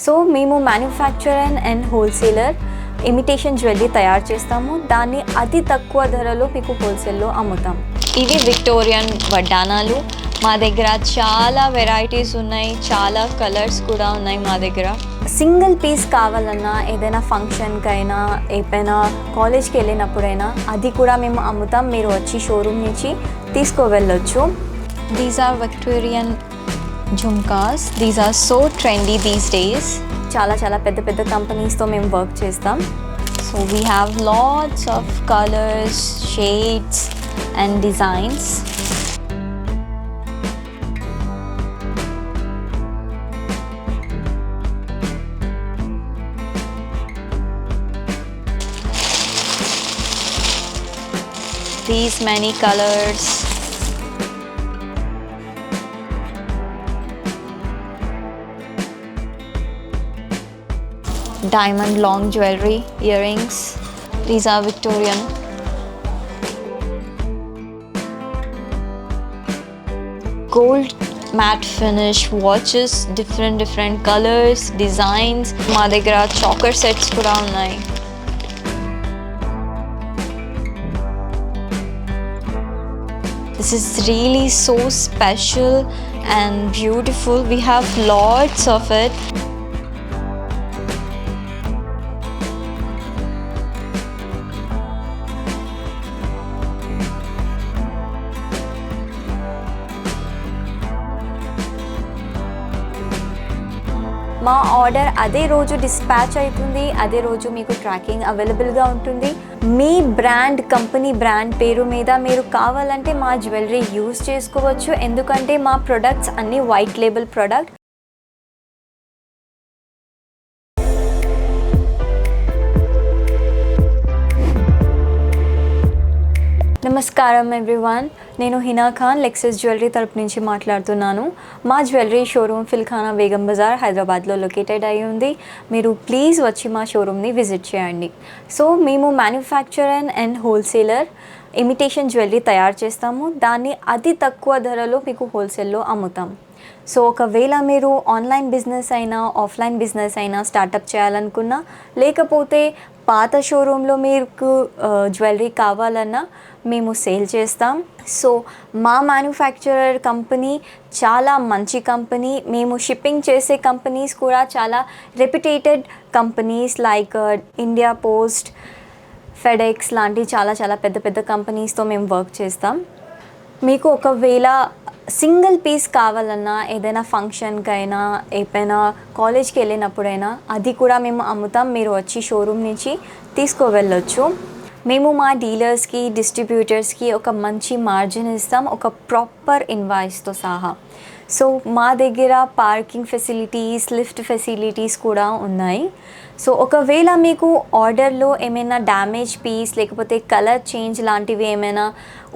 So మేము manufacturer and wholesaler imitation jewellery తయారు చేస్తాము. దాన్ని అతి తక్కువ ధరలో మీకు హోల్సేల్లో అమ్ముతాం. ఇవి విక్టోరియన్ వడ్డానాలు. మా దగ్గర చాలా వెరైటీస్ ఉన్నాయి, చాలా కలర్స్ కూడా ఉన్నాయి మా దగ్గర. సింగిల్ పీస్ కావాలన్నా, ఏదైనా ఫంక్షన్కైనా, ఏదైనా కాలేజ్కి వెళ్ళినప్పుడైనా అది కూడా మేము అమ్ముతాం. మీరు వచ్చి షోరూమ్ నుంచి తీసుకువెళ్ళొచ్చు. These are Victorian jhumkas. These are so trendy these days. చాలా పెద్ద పెద్ద కంపెనీస్తో మేము వర్క్ చేస్తాం. So we have lots of colours, shades and designs. These many colors. Diamond long jewelry, earrings. These are Victorian. Gold matte finish watches, different colors, designs. మా దగ్గర choker sets కూడా ఉన్నాయి. This is really so special and beautiful. We have lots of it. మా order అదే రోజు dispatch అవుతుంది, అదే రోజు మీకు ట్రాకింగ్ అవైలబుల్గా ఉంటుంది. మీ బ్రాండ్, కంపెనీ బ్రాండ్ పేరు మీద మీరు కావాలంటే మా జ్యువెలరీ యూజ్ చేసుకోవచ్చు. ఎందుకంటే మా ప్రొడక్ట్స్ అన్నీ వైట్ లేబుల్ ప్రొడక్ట్. నమస్కారం ఎవ్రీవన్, నేను హినా ఖాన్ లెక్సస్ జ్యువెలరీ తరపు నుంచి మాట్లాడుతున్నాను. మా జ్యువెలరీ షోరూమ్ ఫిల్ఖానా బేగం బజార్ హైదరాబాద్లో లొకేటెడ్ అయి ఉంది. మీరు ప్లీజ్ వచ్చి మా షోరూమ్ని విజిట్ చేయండి. సో మేము manufacturer and wholesaler imitation jewellery తయారు చేస్తాము. దాన్ని అతి తక్కువ ధరలో మీకు హోల్సేల్లో అమ్ముతాం. సో ఒకవేళ మీరు ఆన్లైన్ బిజినెస్ అయినా, ఆఫ్లైన్ బిజినెస్ అయినా స్టార్టప్ చేయాలనుకున్నా, లేకపోతే పాత షోరూంలో మీకు జ్యువెలరీ కావాలన్నా మేము సేల్ చేస్తాం. సో మా మ్యానుఫ్యాక్చరర్ కంపెనీ చాలా మంచి కంపెనీ. మేము షిప్పింగ్ చేసే కంపెనీస్ కూడా చాలా reputed companies like India post, FedEx లాంటి చాలా పెద్ద పెద్ద కంపెనీస్తో మేము వర్క్ చేస్తాం. మీకు ఒకవేళ సింగిల్ పీస్ కావాలన్నా, ఏదైనా ఫంక్షన్కైనా, ఏదైనా కాలేజ్కి వెళ్ళినప్పుడైనా అది కూడా మేము అమ్ముతాం. మీరు వచ్చి షోరూమ్ నుంచి తీసుకువెళ్ళొచ్చు. మేము మా డీలర్స్కి, డిస్ట్రిబ్యూటర్స్కి ఒక మంచి మార్జిన్ ఇస్తాం, ఒక ప్రాపర్ ఇన్వాయిస్తో సహా. సో మా దగ్గర పార్కింగ్ ఫెసిలిటీస్, లిఫ్ట్ ఫెసిలిటీస్ కూడా ఉన్నాయి. సో ఒకవేళ మీకు ఆర్డర్లో ఏమైనా డ్యామేజ్ పీస్ లేకపోతే కలర్ చేంజ్ లాంటివి ఏమైనా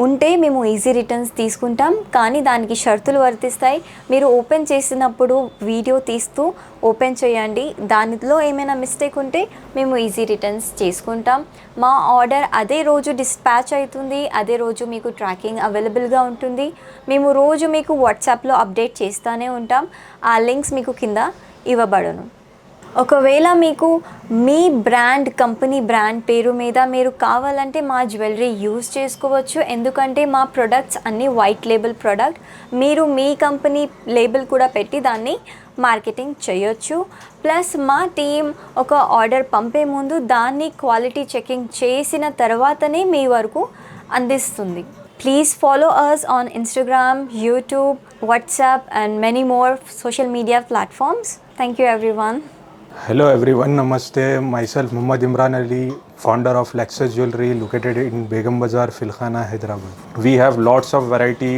ఉంటే మేము ఈజీ రిటర్న్స్ తీసుకుంటాం. కానీ దానికి షరతులు వర్తిస్తాయి. మీరు ఓపెన్ చేసినప్పుడు వీడియో తీస్తూ ఓపెన్ చేయండి. దానిలో ఏమైనా మిస్టేక్ ఉంటే మేము ఈజీ రిటర్న్స్ చేసుకుంటాం. మా ఆర్డర్ అదే రోజు డిస్పాచ్ అవుతుంది, అదే రోజు మీకు ట్రాకింగ్ అవైలబుల్గా ఉంటుంది. మేము రోజు మీకు వాట్సాప్లో అప్డేట్ చేస్తూనే ఉంటాం. ఆ లింక్స్ మీకు కింద ఇవ్వబడును. ఒకవేళ మీకు మీ బ్రాండ్, కంపెనీ బ్రాండ్ పేరు మీద మీరు కావాలంటే మా జ్యువెలరీ యూజ్ చేసుకోవచ్చు. ఎందుకంటే మా ప్రొడక్ట్స్ అన్నీ వైట్ లేబుల్ ప్రొడక్ట్. మీరు మీ కంపెనీ లేబుల్ కూడా పెట్టి దాన్ని మార్కెటింగ్ చేయొచ్చు. ప్లస్ మా టీం ఒక ఆర్డర్ పంపే ముందు దాన్ని క్వాలిటీ చెకింగ్ చేసిన తర్వాతనే మీ వరకు అందిస్తుంది. Please follow us on Instagram, YouTube, WhatsApp and many more social media platforms. Thank you everyone. Hello everyone, Namaste. Myself Muhammad Imran Ali, founder of Lexus Jewellery located in Begum Bazar, Filkhana, Hyderabad. We have lots of variety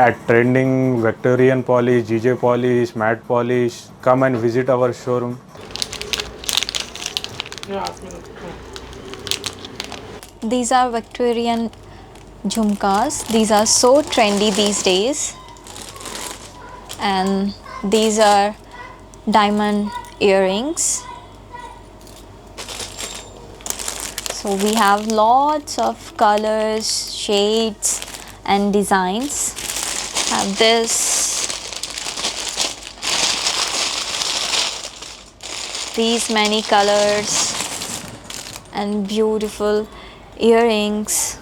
at trending Victorian polish, GJ polish, matte polish. Come and visit our showroom. These are Victorian jhumkas. These are so trendy these days. And these are diamond earrings. So we have lots of colors, shades and designs. Have this these many colors and beautiful earrings,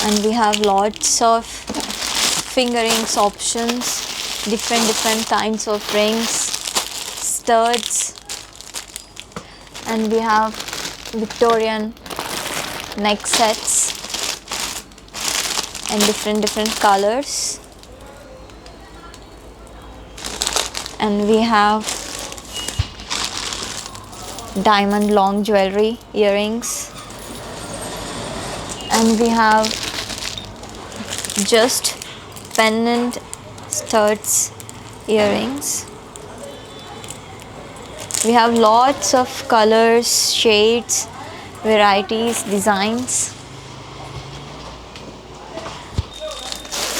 and we have lots of fingerings options, different kinds of rings, studs, and we have Victorian neck sets and different colors, and we have diamond long jewelry earrings, and we have just pendant studs earrings. We have lots of colors, shades, varieties, designs,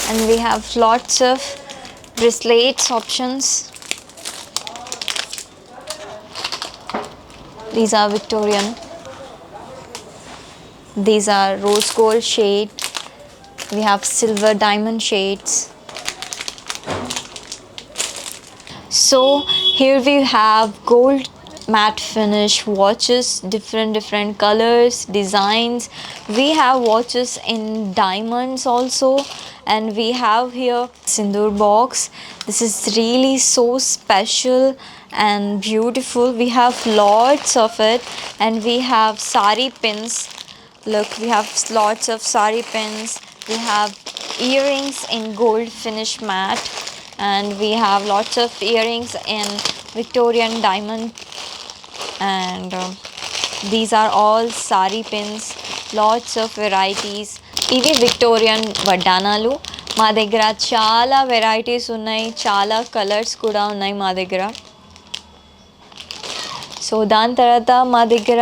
and we have lots of bracelets options. These are Victorian. These are rose gold shade. We have silver diamond shades. So here we have gold matte finish watches, different colors, designs. We have watches in diamonds also, and we have here sindoor box. This is really so special and beautiful. We have lots of it, and we have sari pins. Look, we have lots of sari pins. We have earrings in gold finish matte, and we have lots of earrings in Victorian diamond, and these are all sari pins. Lots of varieties. ఇవి Victorian వడ్డానాలు. మా దగ్గర చాలా varieties ఉన్నాయి, చాలా colours కూడా ఉన్నాయి మా దగ్గర. సో దాని తర్వాత మా దగ్గర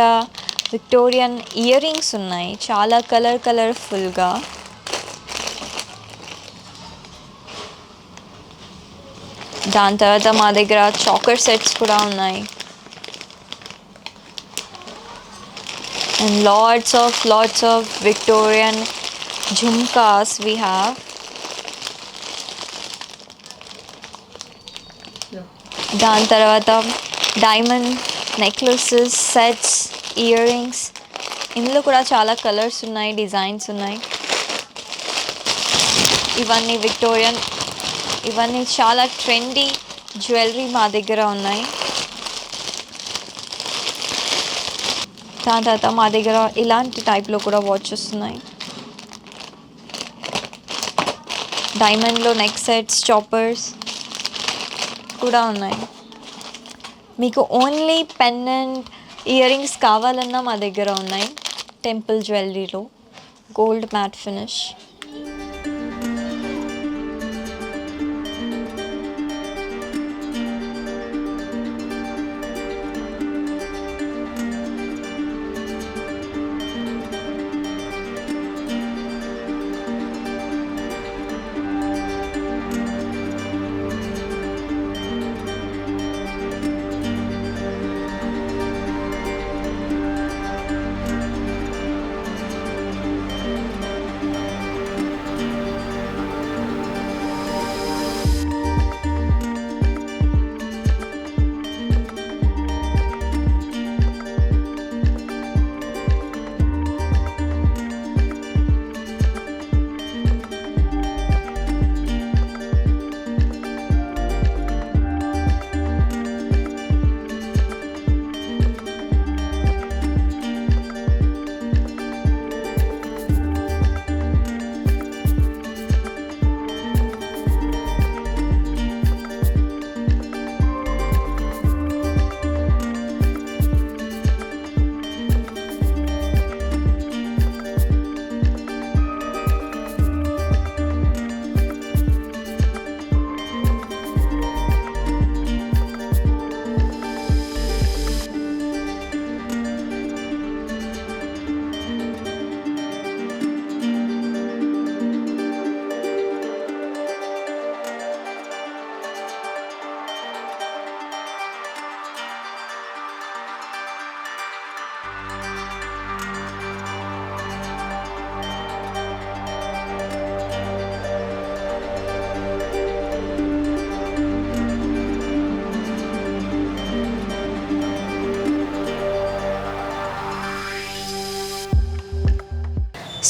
విక్టోరియన్ ఇయర్ రింగ్స్ ఉన్నాయి, చాలా కలర్ఫుల్గా. దాని తర్వాత మా దగ్గర చాకర్ సెట్స్ కూడా ఉన్నాయి, and lots of Victorian jhumkas we have. దాని తర్వాత diamond necklaces, sets, ear rings. ఇందులో కూడా చాలా కలర్స్ ఉన్నాయి, డిజైన్స్ ఉన్నాయి. ఇవన్నీ విక్టోరియన్, ఇవన్నీ చాలా ట్రెండీ జ్యువెలరీ మా దగ్గర ఉన్నాయి. దాని తర్వాత మా దగ్గర ఇలాంటి టైప్లో కూడా వాచెస్ ఉన్నాయి. డైమండ్లో నెక్ సెట్స్, చాపర్స్ కూడా ఉన్నాయి. మీకు ఓన్లీ పెండెంట్ ఇయర్ రింగ్స్ కావాలన్నా మా దగ్గర ఉన్నాయి. టెంపుల్ జ్యువెలరీలో gold matte finish.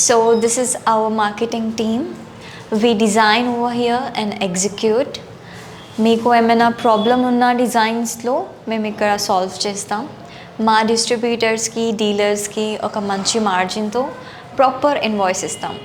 So this is our marketing team. We design over here and execute. మీకు ఏమైనా ప్రాబ్లం ఉన్న డిజైన్స్లో మేము ఇక్కడ సాల్వ్ చేస్తాం. మా డిస్ట్రిబ్యూటర్స్కి డీలర్స్కి ఒక మంచి మార్జిన్తో ప్రాపర్ ఇన్వాయిస్ ఇస్తాం.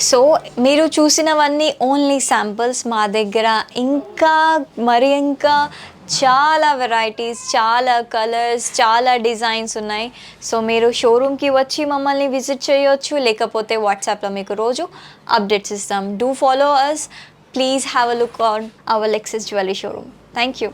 సో మీరు చూసినవన్నీ ఓన్లీ శాంపిల్స్. మా దగ్గర ఇంకా చాలా వెరైటీస్, చాలా కలర్స్, చాలా డిజైన్స్ ఉన్నాయి. సో మీరు షోరూమ్కి వచ్చి మమ్మల్ని విజిట్ చేయొచ్చు, లేకపోతే వాట్సాప్లో మీకు రోజు అప్డేట్స్ ఇస్తాం. Do follow us. Please have a look on our Lexus jewellery showroom. Thank you.